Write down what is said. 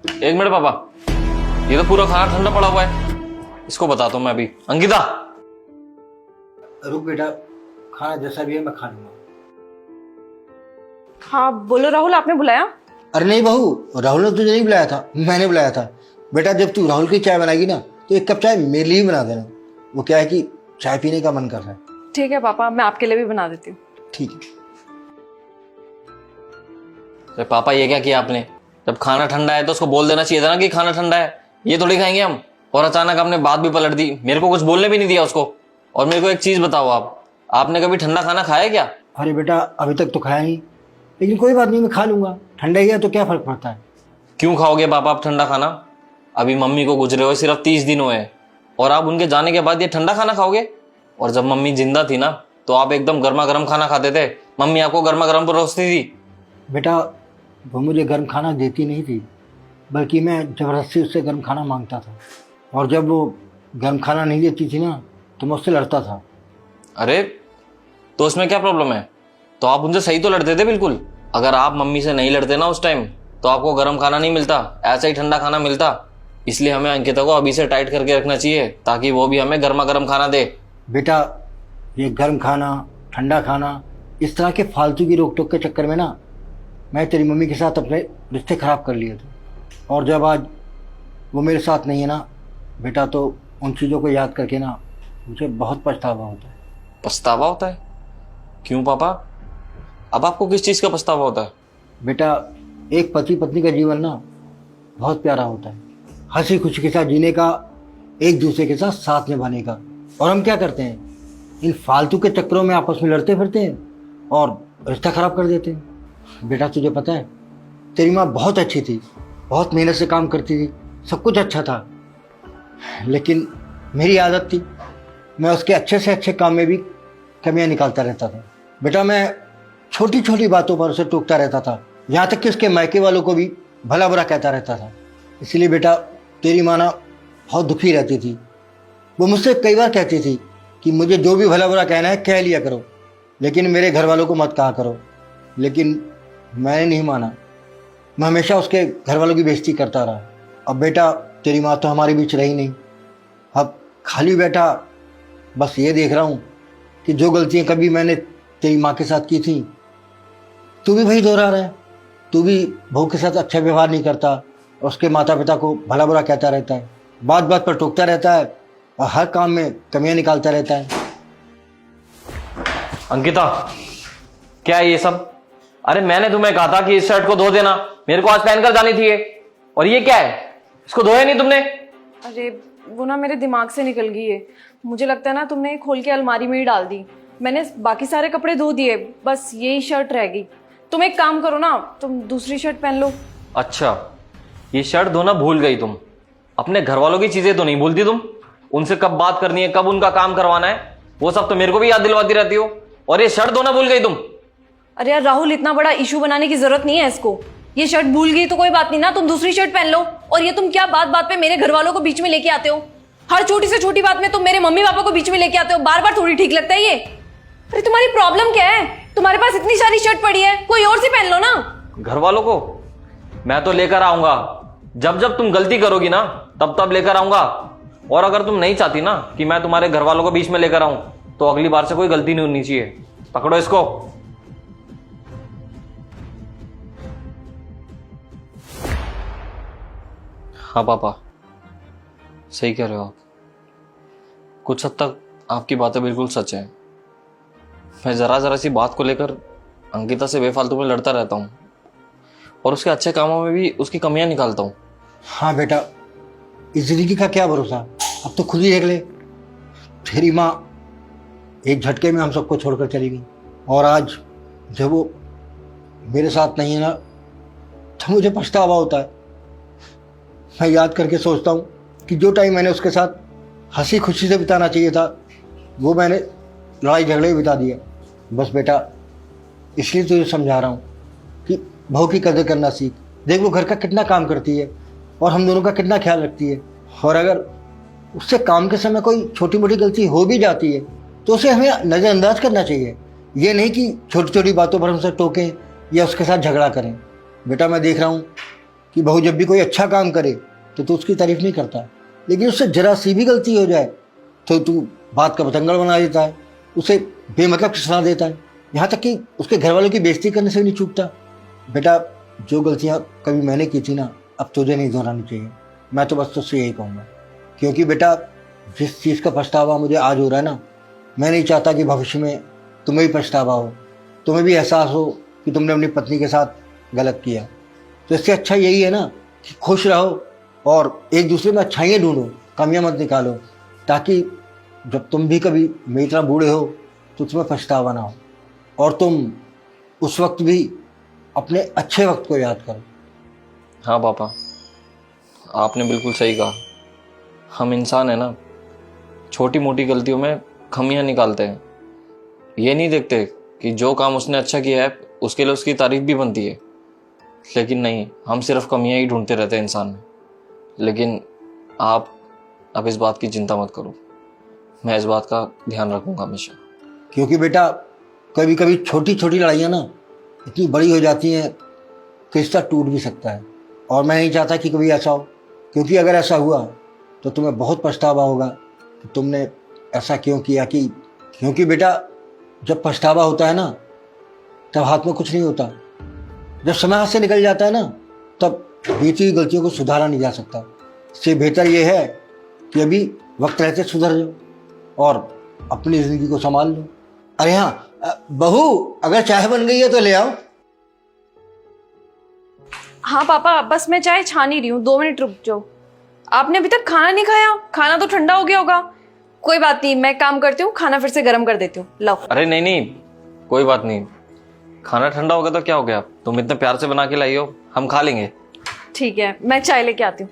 एक मिनट पापा, ये तो पूरा खाना ठंडा पड़ा हुआ है। इसको बताता हूँ मैं अभी। अंकिता, रुक बेटा, खाना जैसा भी है मैं खा लूंगा। हाँ बोलो राहुल, आपने बुलाया? अरे नहीं बहू, राहुल ने तुझे नहीं बुलाया था, मैंने बुलाया था। बेटा जब तू राहुल की चाय बनाएगी ना तो एक कप चाय मेरे लिए भी बना देना। वो क्या है कि चाय पीने का मन कर रहा है। ठीक है पापा, मैं आपके लिए भी बना देती हूँ। ठीक है। तो पापा ये क्या किया आपने? जब खाना ठंडा है तो उसको बोल देना चाहिए था ना कि खाना ठंडा है, ये थोड़ी खाएंगे हम। और अचानक आपने बात भी पलट दी, मेरे को कुछ बोलने भी नहीं दिया उसको। और मेरे को एक चीज बताओ, आपने कभी ठंडा खाना खाया क्या? अरे बेटा अभी तक तो खाया नहीं, लेकिन कोई बात नहीं, मैं खा लूंगा। ठंडा ही है तो क्या फर्क पड़ता है। क्यों खाओगे पापा आप ठंडा खाना? अभी मम्मी को गुजरे हुए सिर्फ 30 दिन हुए हैं और आप उनके जाने के बाद ये ठंडा खाना खाओगे? और जब मम्मी जिंदा थी ना तो आप एकदम गर्मा गर्म खाना खाते थे, मम्मी आपको गर्मा गर्म परोसती थी। बेटा वो मुझे गर्म खाना देती नहीं थी, बल्कि मैं ज़बरदस्ती उससे गर्म खाना मांगता था। और जब वो गर्म खाना नहीं देती थी ना तो मैं उससे लड़ता था। अरे तो उसमें क्या प्रॉब्लम है? तो आप उनसे सही तो लड़ते थे बिल्कुल। अगर आप मम्मी से नहीं लड़ते ना उस टाइम तो आपको गर्म खाना नहीं मिलता, ऐसा ही ठंडा खाना मिलता। इसलिए हमें अंकिता को अभी से टाइट करके रखना चाहिए ताकि वो भी हमें गर्मा गर्म खाना दे। बेटा ये गर्म खाना ठंडा खाना इस तरह के फालतू की रोक टोक के चक्कर में ना मैं तेरी मम्मी के साथ अपने रिश्ते ख़राब कर लिए थे। और जब आज वो मेरे साथ नहीं है ना बेटा, तो उन चीज़ों को याद करके ना मुझे बहुत पछतावा होता है। पछतावा होता है? क्यों पापा, अब आपको किस चीज का पछतावा होता है? बेटा एक पति पत्नी का जीवन ना बहुत प्यारा होता है, हंसी खुशी के साथ जीने का, एक दूसरे के साथ साथ निभाने का। और हम क्या करते हैं, इन फालतू के चक्करों में आपस में लड़ते फिरते हैं और रिश्ता ख़राब कर देते हैं। बेटा तुझे पता है तेरी माँ बहुत अच्छी थी, बहुत मेहनत से काम करती थी, सब कुछ अच्छा था, लेकिन मेरी आदत थी मैं उसके अच्छे से अच्छे काम में भी कमियां निकालता रहता था। बेटा मैं छोटी छोटी बातों पर उसे टोकता रहता था, यहाँ तक कि उसके मायके वालों को भी भला बुरा कहता रहता था। इसलिए बेटा तेरी माँ ना बहुत दुखी रहती थी। वो मुझसे कई बार कहती थी कि मुझे जो भी भला बुरा कहना है कह लिया करो, लेकिन मेरे घर वालों को मत कहा करो। लेकिन मैंने नहीं माना, मैं हमेशा उसके घर वालों की बेइज्जती करता रहा। अब बेटा तेरी माँ तो हमारे बीच रही नहीं, अब खाली बेटा बस ये देख रहा हूँ कि जो गलतियाँ कभी मैंने तेरी माँ के साथ की थी तू भी वही दोहरा रहा है। तू भी बहू के साथ अच्छा व्यवहार नहीं करता, उसके माता पिता को भला बुरा कहता रहता है, बात बात पर टोकता रहता है और हर काम में कमियां निकालता रहता है। अंकिता क्या है ये सब? अरे मैंने तुम्हें कहा था कि इस शर्ट को धो देना, मेरे को आज पहनकर जानी थी ये। और ये क्या है, इसको धोया नहीं तुमने? अरे वो ना मेरे दिमाग से निकल गई है, मुझे लगता है ना तुमने खोल के अलमारी में ही डाल दी। मैंने बाकी सारे कपड़े धो दिए, बस यही शर्ट रह गई। तुम एक काम करो ना, तुम दूसरी शर्ट पहन लो। अच्छा, ये शर्ट धोना भूल गई तुम। अपने घर वालों की चीजें तो नहीं भूलती तुम? उनसे कब बात करनी है, कब उनका काम करवाना है, वो सब तो मेरे को भी याद दिलवाती रहती हो। और ये शर्ट धोना भूल गई तुम? अरे यार राहुल, इतना बड़ा इशू बनाने की जरूरत नहीं है इसको। ये शर्ट भूल गई तो कोई बात नहीं ना, तुम दूसरी शर्ट पहन लो। और ये तुम क्या बात बात पे मेरे घर वालों को बीच में लेके आते हो? हर छोटी से छोटी बात में तुम मेरे मम्मी पापा को बीच में लेके आते हो, बार बार थोड़ी ठीक लगता है ये। अरे तुम्हारी प्रॉब्लम क्या है? तुम्हारे पास इतनी सारी शर्ट पड़ी है, कोई और सी पहन लो ना। घर वालों को मैं तो लेकर आऊंगा, जब जब तुम गलती करोगी ना तब तब लेकर आऊंगा। और अगर तुम नहीं चाहती ना कि मैं तुम्हारे घर वालों को बीच में लेकर आऊं तो अगली बार से कोई गलती नहीं होनी चाहिए। पकड़ो इसको। हाँ पापा, सही कह रहे हो आप। कुछ हद तक आपकी बातें बिल्कुल सच है। मैं जरा जरा सी बात को लेकर अंकिता से बेफालतू में लड़ता रहता हूँ और उसके अच्छे कामों में भी उसकी कमियां निकालता हूँ। हाँ बेटा, इस जिंदगी का क्या भरोसा, अब तो खुद ही देख ले। तेरी माँ एक झटके में हम सबको छोड़कर चली गई और आज जब वो मेरे साथ नहीं है ना तो मुझे पछतावा होता है। मैं याद करके सोचता हूँ कि जो टाइम मैंने उसके साथ हंसी खुशी से बिताना चाहिए था वो मैंने लड़ाई झगड़े में बिता दिया। बस बेटा इसलिए तुझे समझा रहा हूँ कि बहू की कदर करना सीख। देख वो घर का कितना काम करती है और हम दोनों का कितना ख्याल रखती है। और अगर उससे काम के समय कोई छोटी मोटी गलती हो भी जाती है तो उसे हमें नज़रअंदाज करना चाहिए, ये नहीं कि छोटी छोटी बातों पर हमसे टोकें या उसके साथ झगड़ा करें। बेटा मैं देख रहा हूँ कि बहू जब भी कोई अच्छा काम करे तो तू उसकी तारीफ नहीं करता, लेकिन उससे जरा सी भी गलती हो जाए तो तू बात का बतंगड़ बना देता है, उसे बेमतलब सलाह देता है, यहाँ तक कि उसके घर वालों की बेइज्जती करने से भी नहीं चूकता। बेटा, जो गलतियाँ कभी मैंने की थी ना, अब तुझे नहीं दोहरानी चाहिए। मैं तो बस तुझसे यही कहूँगा, क्योंकि बेटा जिस चीज़ का पछतावा मुझे आज हो रहा है ना, मैं नहीं चाहता कि भविष्य में तुम्हें भी पछतावा हो, तुम्हें भी एहसास हो कि तुमने अपनी पत्नी के साथ गलत किया। तो इससे अच्छा यही है ना कि खुश रहो और एक दूसरे में अच्छाइयाँ ढूंढो, कमियाँ मत निकालो, ताकि जब तुम भी कभी मेरी तरह बूढ़े हो तो तुम्हें पछतावा ना हो और तुम उस वक्त भी अपने अच्छे वक्त को याद करो। हाँ पापा, आपने बिल्कुल सही कहा। हम इंसान है ना, छोटी मोटी गलतियों में खामियां निकालते हैं, ये नहीं देखते कि जो काम उसने अच्छा किया है उसके लिए उसकी तारीफ भी बनती है। लेकिन नहीं, हम सिर्फ कमियां ही ढूंढते रहते हैं इंसान में। लेकिन आप अब इस बात की चिंता मत करो, मैं इस बात का ध्यान रखूंगा हमेशा। क्योंकि बेटा कभी कभी छोटी छोटी लड़ाइयाँ ना इतनी बड़ी हो जाती हैं कि रिश्ता टूट भी सकता है, और मैं नहीं चाहता कि कभी ऐसा हो, क्योंकि अगर ऐसा हुआ तो तुम्हें बहुत पछतावा होगा कि तुमने ऐसा क्यों किया। क्योंकि बेटा जब पछतावा होता है ना तब हाथ में कुछ नहीं होता, जब समय हाथ से निकल जाता है ना तब बीती हुई गलतियों को सुधारा नहीं जा सकता। इससे बेहतर यह है कि अभी वक्त रहते सुधर जाओ और अपनी ज़िंदगी को संभाल लो। अरे हाँ बहू, अगर चाय बन गई है तो ले आओ। हाँ पापा, बस मैं चाय छान ही रही हूँ, 2 मिनट रुक जाओ। आपने अभी तक खाना नहीं खाया? खाना तो ठंडा हो गया होगा। कोई बात नहीं, मैं काम करती हूँ, खाना फिर से गर्म कर देती हूँ। लो। अरे नहीं नहीं, कोई बात नहीं, खाना ठंडा हो गया तो क्या हो गया, तुम इतने प्यार से बना के लाई हो, हम खा लेंगे। ठीक है, मैं चाय लेके आती हूँ।